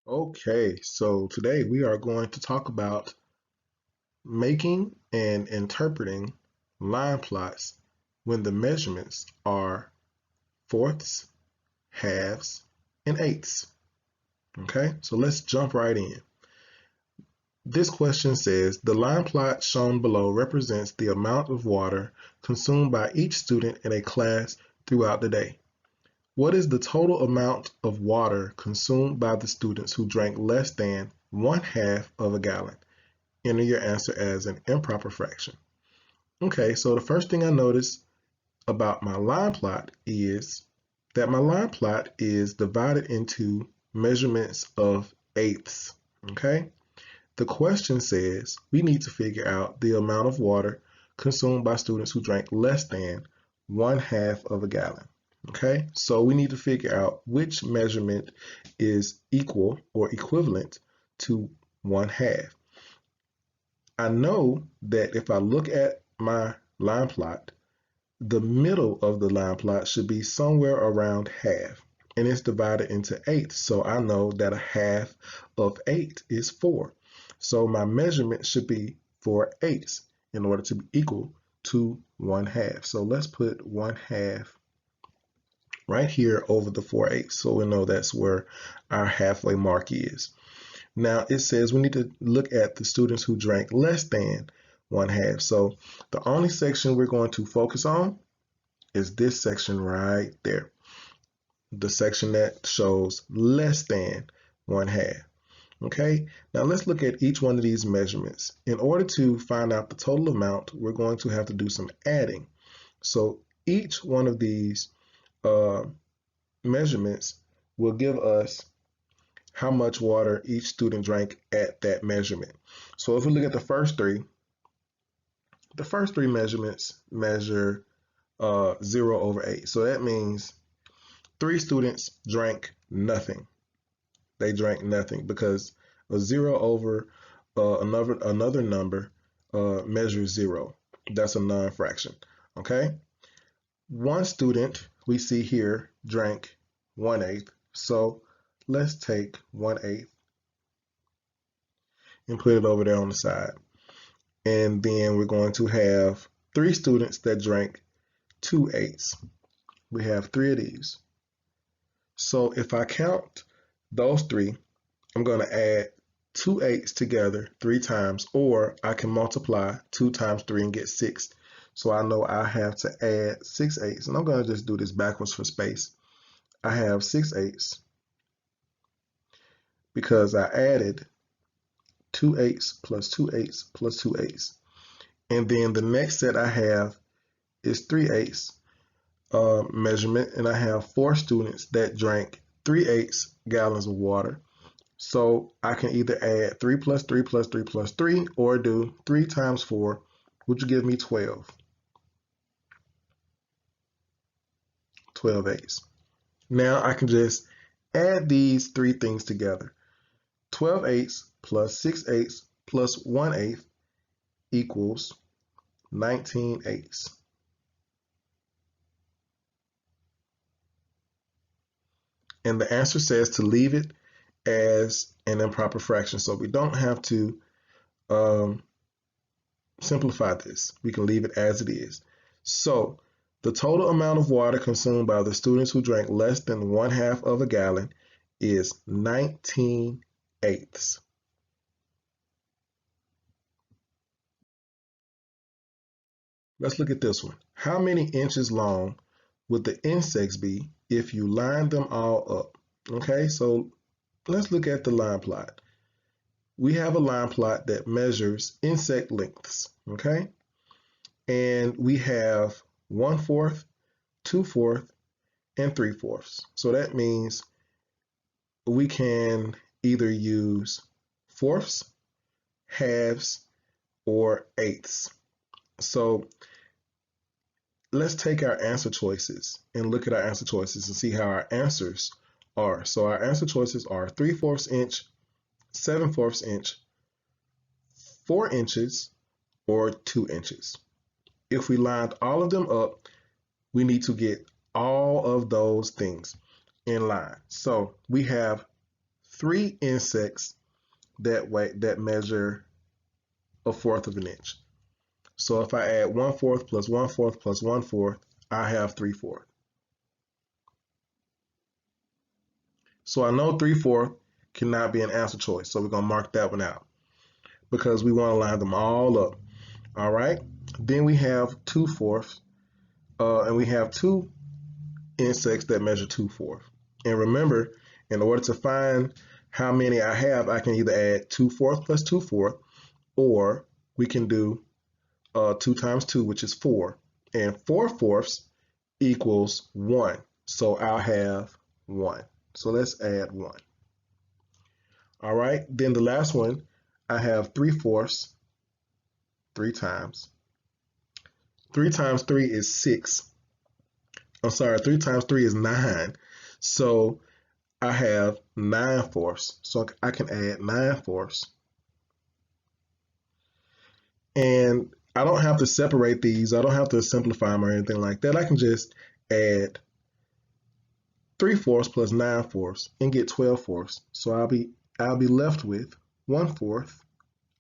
Okay, so today we are going to talk about making and interpreting line plots when the measurements are fourths, halves, and eighths. Okay, so let's jump right in. This question says the line plot shown below represents the amount of water consumed by each student in a class throughout the day. What is the total amount of water consumed by the students who drank less than one half of a gallon? Enter your answer as an improper fraction. Okay, so the first thing I notice about my line plot is that my line plot is divided into measurements of eighths. Okay, the question says we need to figure out the amount of water consumed by students who drank less than one half of a gallon. Okay, so we need to figure out which measurement is equal or equivalent to one half. I know that if I look at my line plot, the middle of the line plot should be somewhere around half, and it's divided into eighths. So I know that a half of 8 is 4. So my measurement should be 4/8 in order to be equal to one half. So let's put one half right here over the 4/8, so we know that's where our halfway mark is. Now it says we need to look at the students who drank less than one half. So the only section we're going to focus on is this section right there. The section that shows less than one half. Okay, now let's look at each one of these measurements. In order to find out the total amount, we're going to have to do some adding. So each one of these uh, measurements will give us how much water each student drank at that measurement. So if we look at the first three measurements measure 0/8. So that means three students drank nothing. They drank nothing because a zero over another number measures zero. That's a non-fraction. Okay. One student we see here drank 1/8. So let's take 1/8 and put it over there on the side. And then we're going to have three students that drank 2/8. We have three of these. So if I count those three, I'm going to add 2/8 together 3 times, or I can multiply 2 times 3 and get 6. So I know I have to add 6/8. And I'm going to just do this backwards for space. I have 6/8 because I added 2/8 plus 2/8 plus 2/8. And then the next set I have is 3/8 measurement, and I have 4 students that drank 3/8 gallons of water. So I can either add 3 plus 3 plus 3 plus 3 or do 3 times 4, which will give me 12. 12/8. Now I can just add these three things together. 12/8 plus 6/8 plus 1/8 equals 19/8. And the answer says to leave it as an improper fraction. So we don't have to um, simplify this. We can leave it as it is. So the total amount of water consumed by the students who drank less than one half of a gallon is 19/8. Let's look at this one. How many inches long would the insects be if you line them all up? Okay, so let's look at the line plot. We have a line plot that measures insect lengths, okay? And we have 1/4, 2/4, and 3/4. So that means we can either use fourths, halves, or eighths. So let's take our answer choices and look at our answer choices and see how our answers are. So our answer choices are 3/4 inch, 7/4 inch, 4 inches, or 2 inches. If we lined all of them up, we need to get all of those things in line. So we have 3 insects that measure 1/4 of an inch. So if I add 1/4 plus 1/4 plus 1/4, I have 3/4. So I know 3/4 cannot be an answer choice. So we're going to mark that one out because we want to line them all up. All right. Then we have 2/4, and we have 2 insects that measure 2/4. And remember, in order to find how many I have, I can either add 2/4 plus 2/4, or we can do 2 times 2, which is 4. And 4/4 equals 1. So I'll have 1. So let's add 1. All right. Then the last one, I have 3/4 3 times. 3 times 3 is 6. I'm sorry, 3 times 3 is 9. So I have 9/4. So I can add 9/4. And I don't have to separate these. I don't have to simplify them or anything like that. I can just add 3/4 plus 9/4 and get 12/4. So I'll be left with 1/4.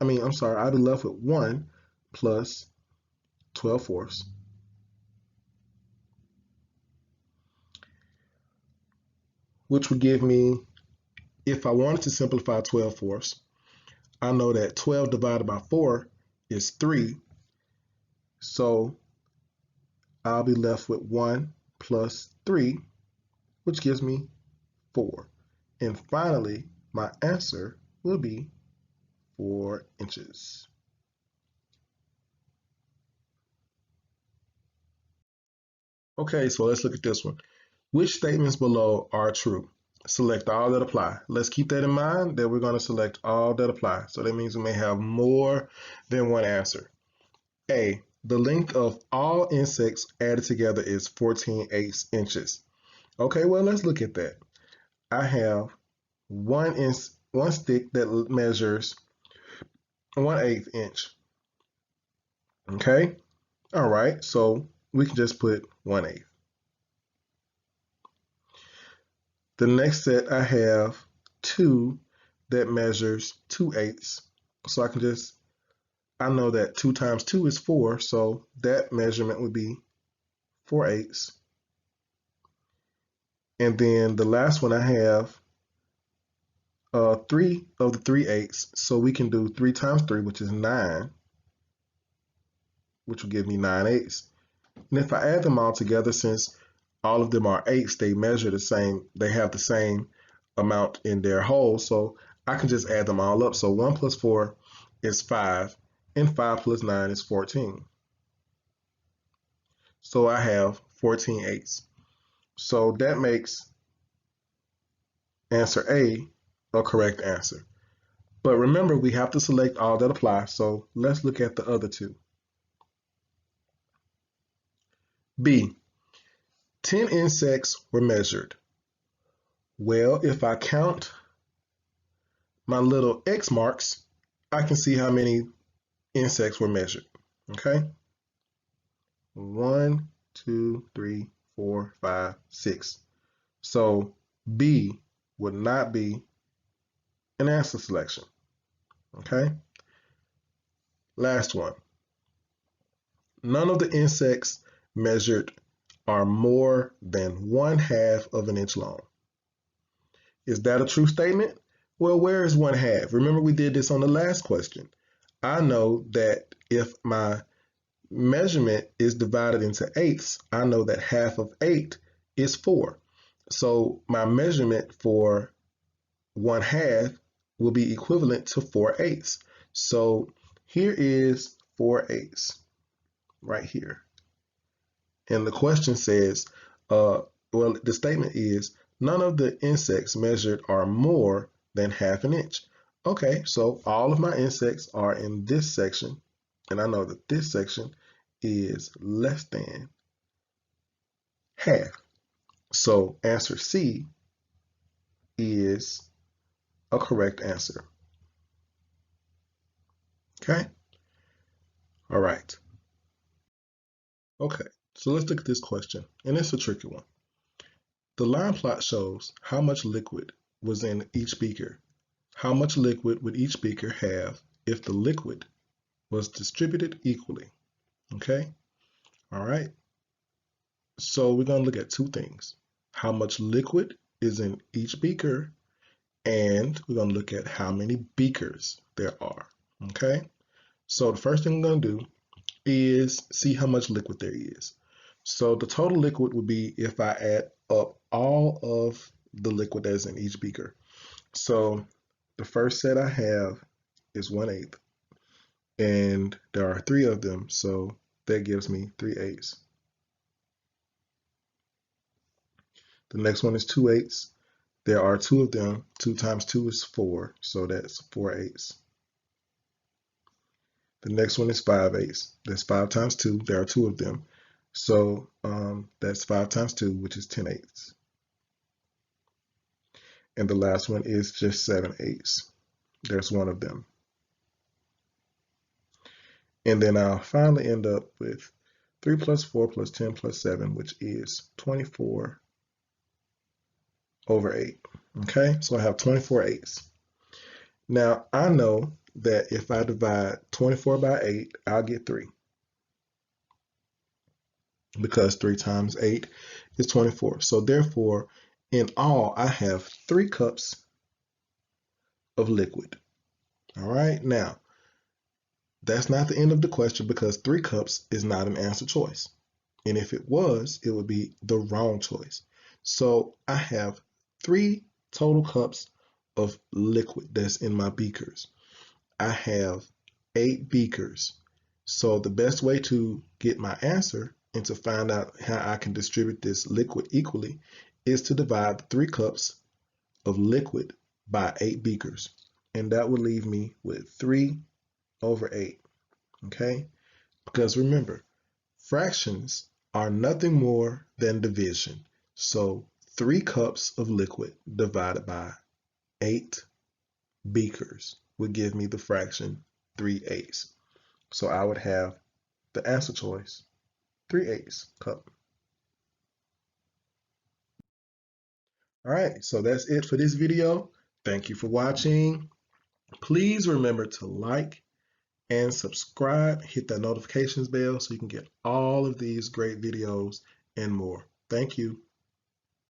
I'll be left with 1 plus 12/4. Which would give me, if I wanted to simplify 12/4, I know that 12 divided by 4 is 3. So I'll be left with 1 plus 3, which gives me 4. And finally, my answer will be 4 inches. Okay, so let's look at this one. Which statements below are true? Select all that apply. Let's keep that in mind that we're going to select all that apply. So that means we may have more than one answer. A, the length of all insects added together is 14/8 inches. Okay, well, let's look at that. I have one stick that measures 1/8 inch. Okay, all right, so we can just put 1/8. The next set, I have 2 that measures 2/8. So I know that 2 times 2 is 4, so that measurement would be 4/8. And then the last one, I have 3 of the 3/8. So we can do 3 times 3, which is 9, which will give me 9/8. And if I add them all together, since all of them are 8s, they measure the same, they have the same amount in their whole, so I can just add them all up. So 1 plus 4 is 5, and 5 plus 9 is 14. So I have 14/8. So that makes answer A a correct answer. But remember, we have to select all that apply, so let's look at the other two. B, 10 insects were measured. Well, if I count my little X marks, I can see how many insects were measured. Okay? 1, 2, 3, 4, 5, 6. So B would not be an answer selection. Okay? Last one. None of the insects measured are more than 1/2 of an inch long. Is that a true statement? Well, where is 1/2? Remember, we did this on the last question. I know that if my measurement is divided into eighths, I know that 1/2 of 8 is 4. So my measurement for 1/2 will be equivalent to 4/8. So here is 4/8 right here. And the question says, the statement is, none of the insects measured are more than 1/2 an inch. Okay, so all of my insects are in this section, and I know that this section is less than 1/2. So answer C is a correct answer. Okay? All right. Okay, so let's look at this question, and it's a tricky one. The line plot shows how much liquid was in each beaker, how much liquid would each beaker have if the liquid was distributed equally? Okay, all right. So we're going to look at two things. How much liquid is in each beaker, and we're going to look at how many beakers there are. Okay, so the first thing I'm going to do is see how much liquid there is. So the total liquid would be if I add up all of the liquid that's in each beaker. So the first set I have is 1/8, and there are 3 of them, so that gives me 3/8. The next one is 2/8. There are 2 of them. 2 times 2 is 4, so that's 4/8. The next one is 5/8. That's 5 times 2. There are 2 of them. So that's 5 times 2, which is 10/8. And the last one is just 7/8. There's 1 of them. And then I'll finally end up with 3 plus 4 plus 10 plus 7, which is 24/8. Okay, so I have 24/8. Now I know that if I divide 24 by 8, I'll get 3. Because 3 times 8 is 24. So therefore, in all, I have 3 cups of liquid. All right, now, that's not the end of the question because 3 cups is not an answer choice. And if it was, it would be the wrong choice. So I have 3 total cups of liquid that's in my beakers. I have 8 beakers. So the best way to get my answer and to find out how I can distribute this liquid equally is to divide the 3 cups of liquid by 8 beakers. And that would leave me with 3/8. Okay? Because remember, fractions are nothing more than division. So 3 cups of liquid divided by 8 beakers would give me the fraction 3/8. So I would have the answer choice, 3/8 cup. All right, so that's it for this video. Thank you for watching. Please remember to like and subscribe, hit that notifications bell so you can get all of these great videos and more. Thank you.